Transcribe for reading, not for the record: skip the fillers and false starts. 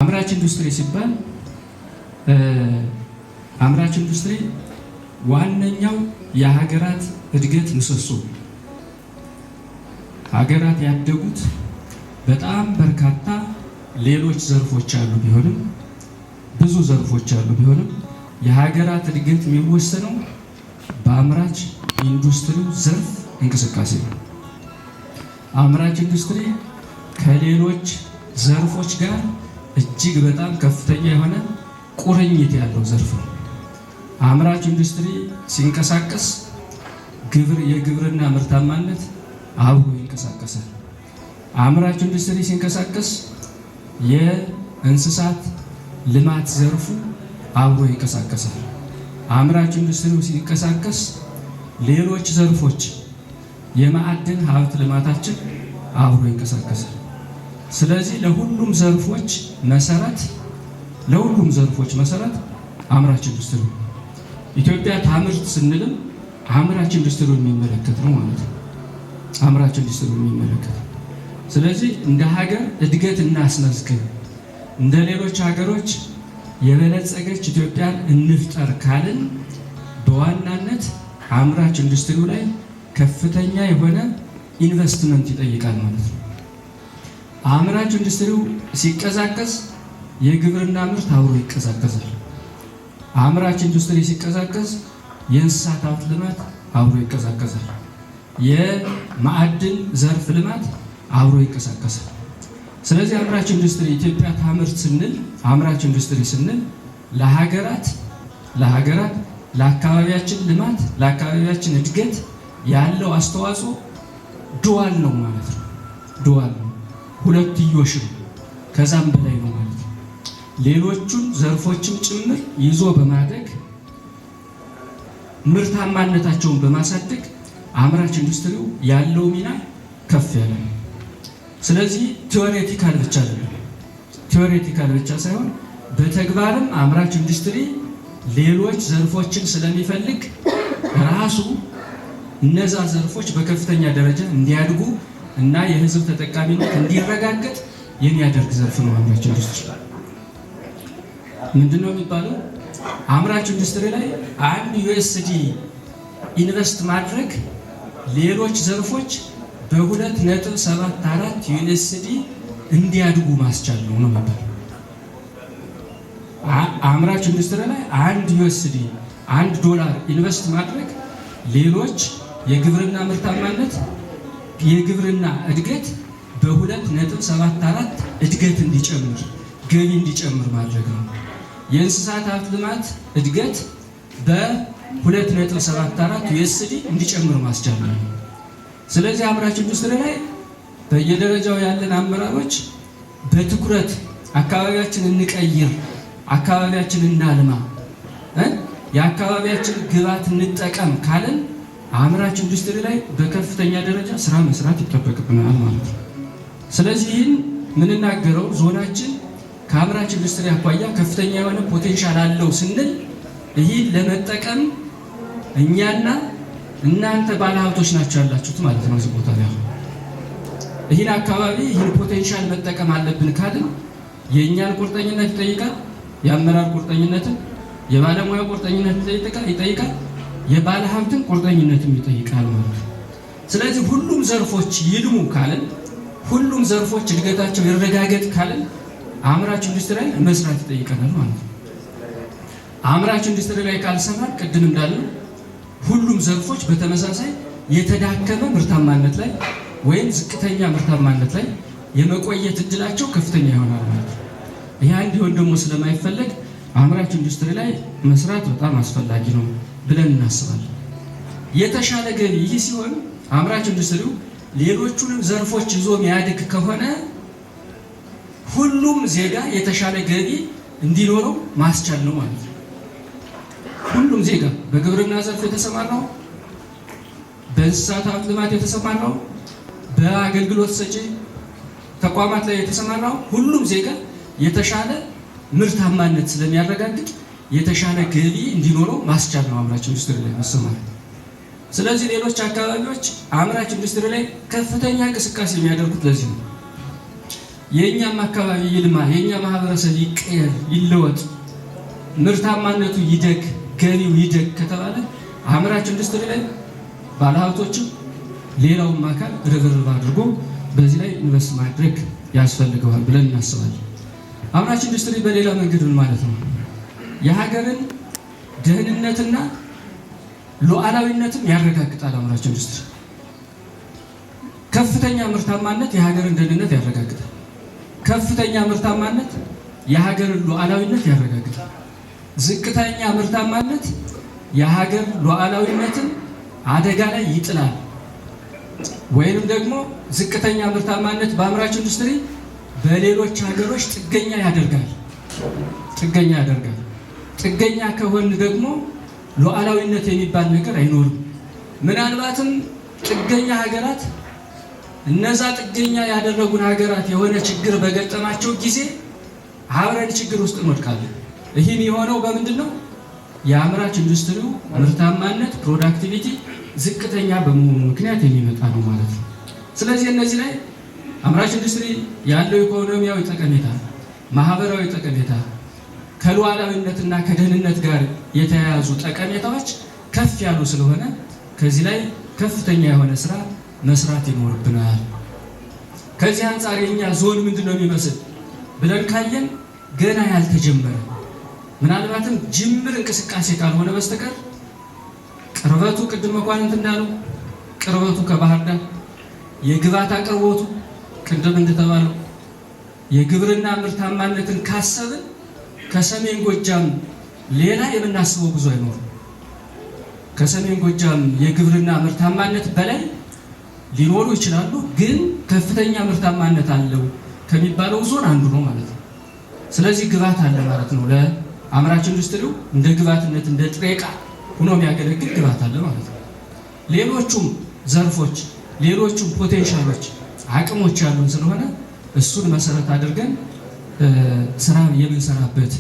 አምራች ኢንዱስትሪ ሲባል አምራች ኢንዱስትሪ ዋነኛው የሀገራት እድገት ምሰሶ። ሀገራት ያደጉት በጣም በርካታ ሌሎች ዘርፎች አሉ ቢሆንም ብዙ ዘርፎች አሉ ቢሆንም የሀገራት እድገት የሚወሰነው በአምራች ኢንዱስትሪው ዘርፍ እንቅስቃሴ ነው። አምራች ኢንዱስትሪ ከሌሎች ዘርፎች ጋር እጅግ በጣም ከፍተኛ የሆነ ቁርኝት ያለው ዘርፍ ነው። አምራች ኢንዱስትሪ ሲንቀሳቀስ የግብርና ምርታማነት አብሮ ይንቀሳቀሳል። አምራች ኢንዱስትሪ ሲንቀሳቀስ የእንስሳት ልማት ዘርፉ አብሮ ይንቀሳቀሳል። አምራች ኢንዱስትሪው ሲንቀሳቀስ ሌሎች ዘርፎች የማዕድን ሀብት ልማታችን አብሮ ይንቀሳቀሳል። ስለዚህ ለሁሉም ዘርፎች መሰረት አምራች ኢንዱስትሪ። ኢትዮጵያ ታምርት ስንልም አምራች ኢንዱስትሪ የሚመለከት ነው ማለት ነው። አምራች ኢንዱስትሪ የሚመለከት። ስለዚህ እንደ ሀገር እድገት እናስመዝግብ፣ እንደ ሌሎች ሀገሮች የበለጸገች ኢትዮጵያን እንፍጠር ካልን በዋናነት አምራች ኢንዱስትሪው ላይ ከፍተኛ የሆነ ኢንቨስትመንት ይጠይቃል ማለት ነው። አምራች ኢንዱስትሪው ሲቀዛቀዝ የግብርና ምርት አብሮ ይቀዛቀዛል። አምራች ኢንዱስትሪ ሲቀዛቀዝ የእንስሳት ሀብት ልማት አብሮ ይቀዛቀዛል። የማዕድን ዘርፍ ልማት አብሮ ይቀዛቀዛል። ስለዚህ አምራች ኢንዱስትሪ ኢትዮጵያ ታምርት ስንል አምራች ኢንዱስትሪ ስንል ለሀገራት ለአካባቢያችን ልማት ለአካባቢያችን እድገት ያለው አስተዋጽኦ ዱዋል ነው ማለት ነው። ዱዋል ነው፣ ሁለትዮሽ ነው፣ ከዛም በላይ ነው ማለት ነው። ሌሎቹን ዘርፎችን ጭምር ይዞ በማደግ ምርታማነታቸውን በማሳደግ አምራች ኢንዱስትሪው ያለው ሚና ከፍ ያለ ነው። ስለዚህ ቲዎሬቲካል ብቻ ሳይሆን በተግባርም አምራች ኢንዱስትሪ ሌሎች ዘርፎችን ስለሚፈልግ ራሱ እነዛ ዘርፎች በከፍተኛ ደረጃ እንዲያድጉ እና የሕዝብ ተጠቃሚነት እንዲረጋገጥ የሚያደርግ ዘርፍ ነው አምራች ኢንዱስትሪ። ምንድነው የሚባለው? አምራች ኢንዱስትሪ ላይ $1 ኢንቨስት ማድረግ ሌሎች ዘርፎች $2.74 እንዲያድጉ ማስቻል ነው የሚባለው። አምራች ኢንዱስትሪ ላይ $1 ኢንቨስት ማድረግ ሌሎች የግብርና ምርታማነት የግብርና እድገት $2.74 እድገት እንዲጨምር ገቢ እንዲጨምር ማድረግ ነው። የእንስሳት ሀብት ልማት እድገት $2.74 እንዲጨምር ማስቻል ነው። ስለዚህ አምራች ኢንዱስትሪ ላይ በየደረጃው ያለን አመራሮች በትኩረት አካባቢያችን እንቀይር፣ አካባቢያችን እናልማ፣ የአካባቢያችን ግብዓት እንጠቀም ካለን አምራች ኢንዱስትሪ ላይ በከፍተኛ ደረጃ ስራ መስራት ይጠበቅብናል ማለት ነው። ስለዚህ ይህን የምንናገረው ዞናችን ከአምራች ኢንዱስትሪ አኳያ ከፍተኛ የሆነ ፖቴንሻል አለው ስንል ይህን ለመጠቀም እኛና እናንተ ባለሀብቶች ናቸው ያላችሁት ማለት ነው። እዚህ ቦታ ላይ ይህን አካባቢ ይህን ፖቴንሻል መጠቀም አለብን ካልን የእኛን ቁርጠኝነት ይጠይቃል፣ የአመራር ቁርጠኝነትን፣ የባለሙያ ቁርጠኝነትን ይጠይቃል፣ የባለሀብትን ቁርጠኝነትም ይጠይቃል ማለት ነው። ስለዚህ ሁሉም ዘርፎች ይልሙ ካልን፣ ሁሉም ዘርፎች እድገታቸው ይረጋገጥ ካልን አምራች ኢንዱስትሪ ላይ መስራት ይጠይቀናል ማለት ነው። አምራች ኢንዱስትሪ ላይ ካልሰራን ቅድም እንዳለው ሁሉም ዘርፎች በተመሳሳይ የተዳከመ ምርታማነት ላይ ወይም ዝቅተኛ ምርታማነት ላይ የመቆየት እድላቸው ከፍተኛ ይሆናል ማለት ነው። ይህ እንዲሆን ደግሞ ስለማይፈለግ አምራች ኢንዱስትሪ ላይ መስራት በጣም አስፈላጊ ነው ብለን እናስባለን። የተሻለ ገቢ ይህ ሲሆን አምራች ኢንዱስትሪው ሌሎቹንም ዘርፎች ይዞ የሚያድግ ከሆነ ሁሉም ዜጋ የተሻለ ገቢ እንዲኖረው ማስቻል ነው ማለት ነው። ሁሉም ዜጋ በግብርና ዘርፍ የተሰማራው፣ በእንስሳት ሀብት ልማት የተሰማራው፣ በአገልግሎት ሰጪ ተቋማት ላይ የተሰማራው ሁሉም ዜጋ የተሻለ ምርታማነት ስለሚያረጋግጥ የተሻለ ገቢ እንዲኖረው ማስቻል ነው አምራች ኢንዱስትሪ ላይ መሰማራት። ስለዚህ ሌሎች አካባቢዎች አምራች ኢንዱስትሪ ላይ ከፍተኛ እንቅስቃሴ የሚያደርጉት ለዚህ ነው። የኛም አካባቢ ይልማ፣ የኛ ማህበረሰብ ይቀየር፣ ይለወጥ፣ ምርታማነቱ ይደግ፣ ገቢው ይደግ ከተባለ አምራች ኢንዱስትሪ ላይ ባለሀብቶችም ሌላውም አካል ርብርብ አድርጎ በዚህ ላይ ኢንቨስት ማድረግ ያስፈልገዋል ብለን እናስባለን። አምራች ኢንዱስትሪ በሌላ መንገድ ምን ማለት ነው? የሀገርን ደህንነትና ሉዓላዊነትም ያረጋግጣል። አምራች ኢንዱስትሪ ከፍተኛ ምርታማነት የሀገርን ደህንነት ያረጋግጣል። ከፍተኛ ምርታማነት የሀገርን ሉዓላዊነት ያረጋግጣል። ዝቅተኛ ምርታማነት የሀገር ሉዓላዊነትን አደጋ ላይ ይጥላል። ወይንም ደግሞ ዝቅተኛ ምርታማነት በአምራች ኢንዱስትሪ በሌሎች ሀገሮች ጥገኛ ያደርጋል። ጥገኛ ከሆን ደግሞ ሉዓላዊነት የሚባል ነገር አይኖርም። ምናልባትም ጥገኛ ሀገራት እነዛ ጥገኛ ያደረጉን ሀገራት የሆነ ችግር በገጠማቸው ጊዜ አብረን ችግር ውስጥ እንወድቃለን። ይህም የሆነው በምንድን ነው? የአምራች ኢንዱስትሪው ምርታማነት ፕሮዳክቲቪቲ ዝቅተኛ በመሆኑ ምክንያት የሚመጣ ነው ማለት ነው። ስለዚህ እነዚህ ላይ አምራች ኢንዱስትሪ ያለው ኢኮኖሚያዊ ጠቀሜታ፣ ማህበራዊ ጠቀሜታ፣ ከሉዓላዊነትና ከደህንነት ጋር የተያያዙ ጠቀሜታዎች ከፍ ያሉ ስለሆነ ከዚህ ላይ ከፍተኛ የሆነ ስራ መስራት ይኖርብናል። ከዚህ አንጻር የኛ ዞን ምንድነው የሚመስል ብለን ካየን ገና ያልተጀመረ ምናልባትም ጅምር እንቅስቃሴ ካልሆነ በስተቀር ቅርበቱ ቅድም መኳንንት እንዳሉ ቅርበቱ ከባህር ዳር የግብዓት አቅርቦቱ ቅድም እንደተባለው የግብርና ምርታማነትን ካሰብን ከሰሜን ጎጃም ሌላ የምናስበው ብዙ አይኖርም። ከሰሜን ጎጃም የግብርና ምርታማነት በላይ ሊኖሩ ይችላሉ፣ ግን ከፍተኛ ምርታማነት አለው ከሚባለው ዞን አንዱ ነው ማለት ነው። ስለዚህ ግብዓት አለ ማለት ነው። ለአምራች ኢንዱስትሪው እንደ ግብዓትነት እንደ ጥሬ ዕቃ ሆኖ የሚያገለግል ግብዓት አለ ማለት ነው። ሌሎቹም ዘርፎች ሌሎቹም ፖቴንሻሎች አቅሞች ያሉን ስለሆነ እሱን መሰረት አድርገን ስራ የምንሰራበት